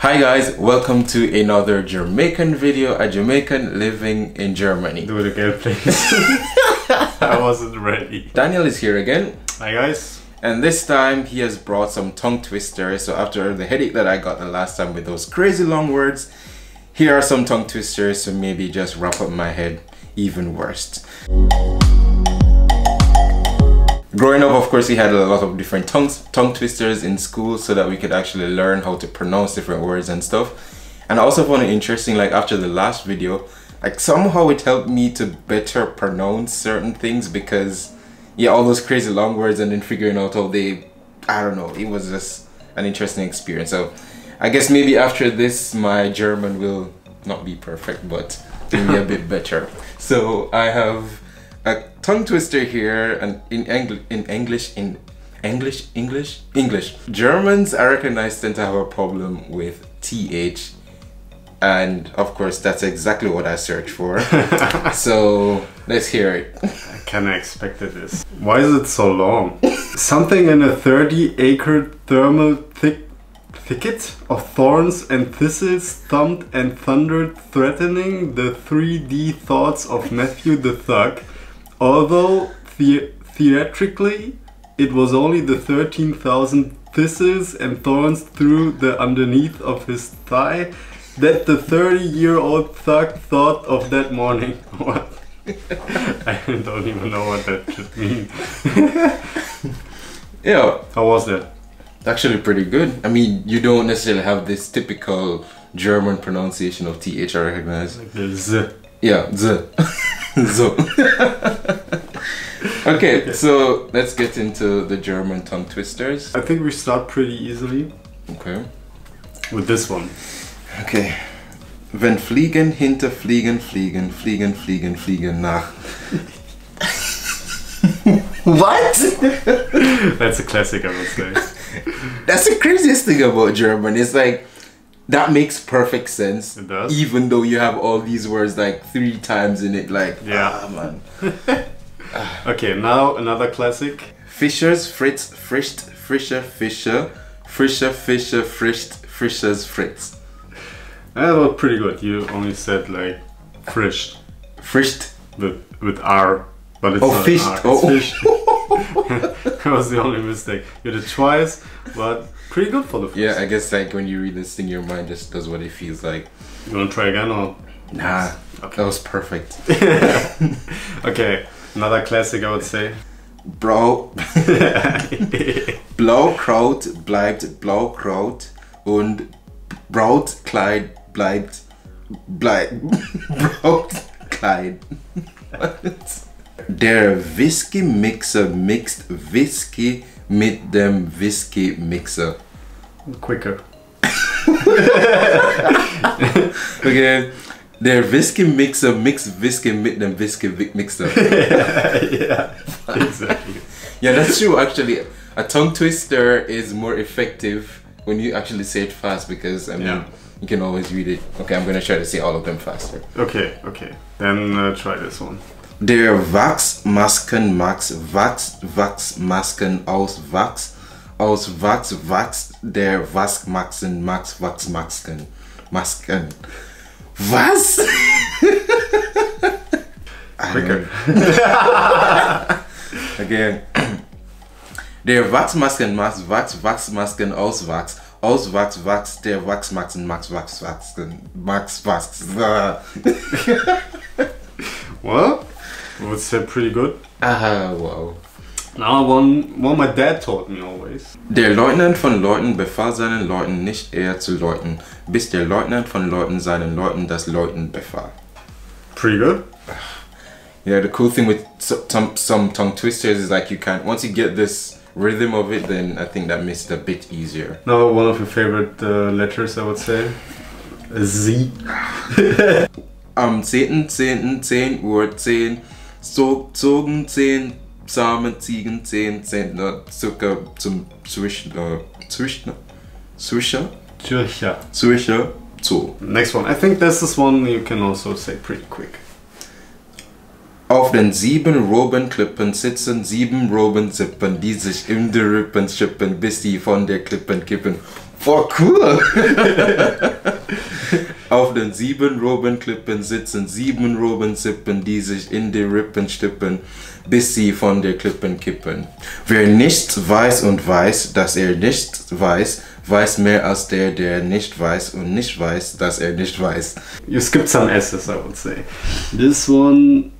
Hi guys, welcome to another Jamaican video, a Jamaican living in Germany. Do it again, please. I wasn't ready. Daniel is here again. Hi guys. And this time he has brought some tongue twisters. So after the headache that I got the last time with those crazy long words, here are some tongue twisters to maybe just wrap up my head even worse. Growing up, of course, we had a lot of different tongue twisters in school so that we could actually learn how to pronounce different words and stuff. And I also found it interesting, like after the last video, like somehow it helped me to better pronounce certain things because, yeah, all those crazy long words and then figuring out how they, I don't know, it was just an interesting experience. So I guess maybe after this, my German will not be perfect, but maybe a bit better. So I have a tongue twister here, and in English. Germans, I recognize, tend to have a problem with TH, and of course that's exactly what I searched for. So let's hear it. I kinda expected this. Why is it so long? Something in a 30-acre thermal thicket of thorns and thistles thumped and thundered, threatening the 3D thoughts of Matthew the Thug. Although theatrically it was only the 13,000 thistles and thorns through the underneath of his thigh that the 30-year-old thug thought of that morning. What? I don't even know what that should mean. Yeah. How was that? Actually pretty good. I mean, you don't necessarily have this typical German pronunciation of TH, I recognize. Like the Z. Yeah, Z. So. Okay, so let's get into the German tongue twisters. I think we start pretty easily. Okay. With this one. Okay. Wenn Fliegen hinter Fliegen Fliegen, Fliegen Fliegen Fliegen nach. What? That's a classic, I would say. That's the craziest thing about German. It's like, that makes perfect sense. It does. Even though you have all these words like 3 times in it, like, yeah. ah, man. Okay, now another classic. Fischers, Fritz, Frischt, Frischer, Fischer, Frischer, Fischer, Frischt, Fischers, Fritz. That was pretty good. You only said like frischt. Frischt. With R, but it's not fischt. R, it's Oh, fischt. That was the only mistake. You did it twice, but pretty good for the first. Yeah, I guess like when you read this thing, your mind just does what it feels like. You wanna try again or? Nah, okay. That was perfect. Okay, another classic I would say. Blaukraut bleibt Blaukraut und Brautkleid bleibt Brautkleid. Der Whiskymixer mixt Whisky mit dem Whiskymixer. Quicker. Okay. Der Whiskymixer mixt Whisky mit dem Whiskymixer. Yeah, exactly. Yeah, that's true actually. A tongue twister is more effective when you actually say it fast because, I mean, you can always read it. Okay, I'm gonna try to say all of them faster. Okay, okay. Then try this one. Der Wachsmasken-Max wachst Wachsmasken aus Wachs wachst der Wachsmasken-Max Wachsmasken. Was? Quicker. Again. Der Wachsmasken-Max Wachsmasken aus Wachs wachst der Wachsmasken-Max Wachs. Well, I would say pretty good. Aha, wow. Now one my dad taught me always. Der Leutnant von Leuten befahl seinen Leuten nicht eher zu läuten, bis der Leutnant von Leuten seinen Leuten das Läuten befahl. Pretty good. Yeah, the cool thing with some tongue twisters is like you can't, once you get this rhythm of it, then I think that makes it a bit easier. Now one of your favorite letters, I would say. Z. Am 10.10. Uhr 10 zogen 10 Samen Ziegen 10 Zentner Zucker zum Zwischer Zoo. Next one. I think this is one you can also say pretty quick. Auf den 7 Robenklippen sitzen 7 Robenzippen, die sich in die Rippen schippen, bis die von der Klippen kippen. Boah, cool! Auf den 7 Robenklippen sitzen 7 Robenzippen, die sich in die Rippen stippen, bis sie von der Klippen kippen. Wer nichts weiß und weiß, dass er nichts weiß, weiß mehr als der, der nicht weiß und nicht weiß, dass er nicht weiß. You skipped some S's, I would say. This one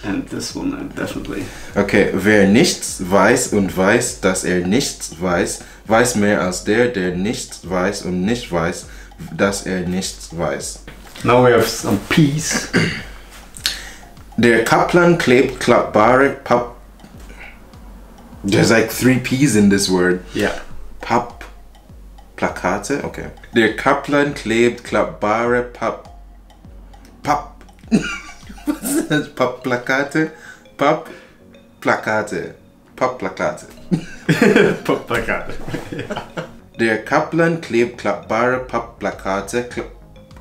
and this one, definitely. Okay, wer nichts weiß und weiß, dass er nichts weiß, weiß mehr als der, der nichts weiß und nicht weiß, dass er nichts weiß. Now we have some P's. Der Kaplan klebt klappbare Papp... There's like 3 P's in this word. Yeah. Pappplakate? Okay. Der Kaplan klebt klappbare Was ist das? Pappplakate? Pappplakate. Pappplakate. Pappplakate. Der Kaplan klebt klappbare Pappplakate.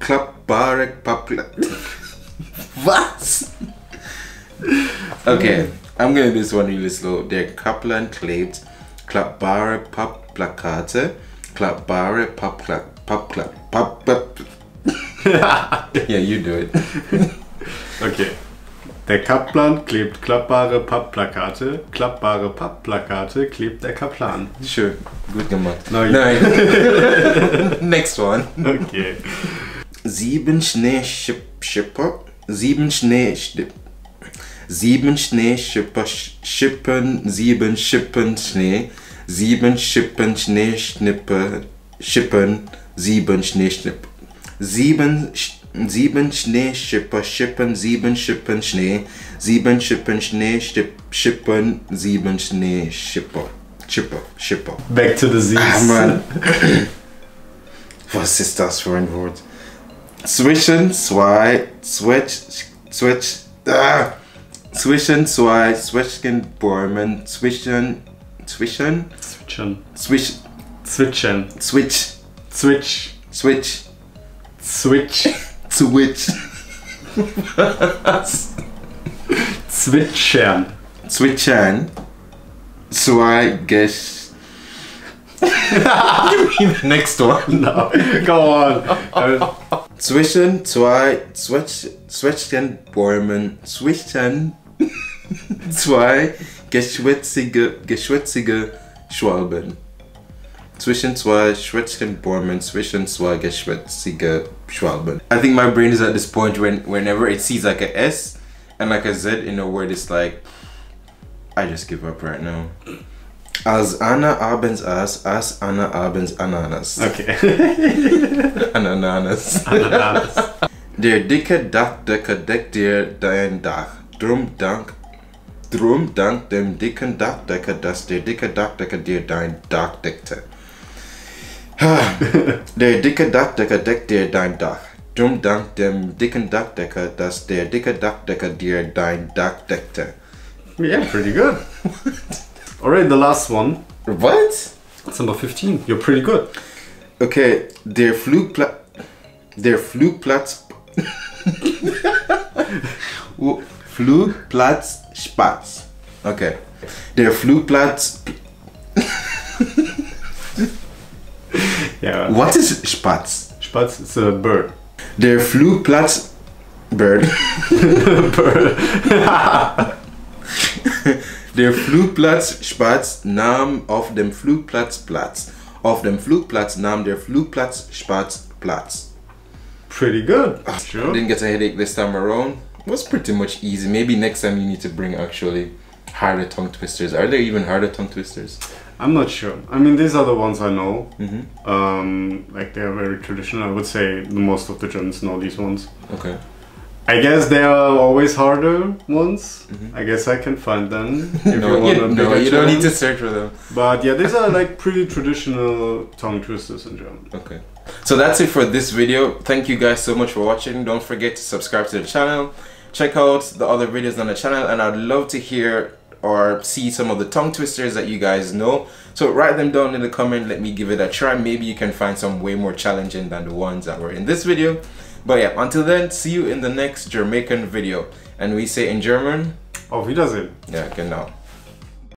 Klappbare Pappplakate. Was? Okay, I'm gonna do this one really slow. Der Kaplan klebt klappbare Pappplakate. Klappbare Pappplakate. Yeah, you do it. Okay. Der Kaplan klebt klappbare Pappplakate. Klappbare Pappplakate klebt der Kaplan. Sure, gut gemacht. No, Nein. Next one. Okay. 7 Schneeschipper. 7 Schneeschipper. 7 Schneeschipper schippen 7 Schippen Schnee. 7 Schippen Schneeschnippe schippen 7 Schneeschnippe. 7 Schneeschipper schippen 7 Schippen Schnee. 7 Schippen Schnee schippen 7 Schneeschipper. Schipper. Back to the Z's. Ah, Mann. Was ist das für ein Wort? Zwischen zwei Zwetschgenbäumen zwitschern zwei Next one. No, go on. Zwischen zwei Zwetschgenbäumen zwei geschwätzige Schwalben. Zwischen zwei Zwetschgenbäumen zwei geschwätzige Schwalben. I think my brain is at this point whenever it sees like a S and like a Z in a word, it's like, I just give up right now. Als Anna abends aß Anna abends Ananas. Okay. Ananas. Der dicke Dachdecker deckt dir dein Dach. Drum dank dem dicken Dachdecker, dass der dicke Dachdecker dir dein Dach deckte. Der dicke Dachdecker deckt dir dein Dach. Drum dank dem dicken Dachdecker, dass der dicke Dachdecker dir dein Dach deckte. Yeah, pretty good. Alright, the last one. What? That's number 15. You're pretty good. Okay, der Flugplatz Flugplatzspatz. Okay. Der Flugplatz. Yeah. What is Spatz? Spatz is a bird. Der Flugplatz. Bird. Bird. Der Flugplatzspatz nahm auf dem Flugplatz Platz. Auf dem Flugplatz nahm der Flugplatzspatz Platz. Pretty good. Sure. I didn't get a headache this time around. It was pretty much easy. Maybe next time you need to bring actually harder tongue twisters. Are there even harder tongue twisters? I'm not sure. I mean, these are the ones I know. Like they're very traditional. I would say most of the Germans know these ones. Okay. I guess they are always harder ones. I guess I can find them. If you don't need to search for them. But yeah, these are like pretty traditional tongue twisters in German. Okay. So that's it for this video. Thank you guys so much for watching. Don't forget to subscribe to the channel. Check out the other videos on the channel, and I'd love to hear or see some of the tongue twisters that you guys know. So write them down in the comment. Let me give it a try. Maybe you can find some way more challenging than the ones that were in this video. But yeah, until then, see you in the next Jamaican video. And we say in German, Auf Wiedersehen. yeah, genau.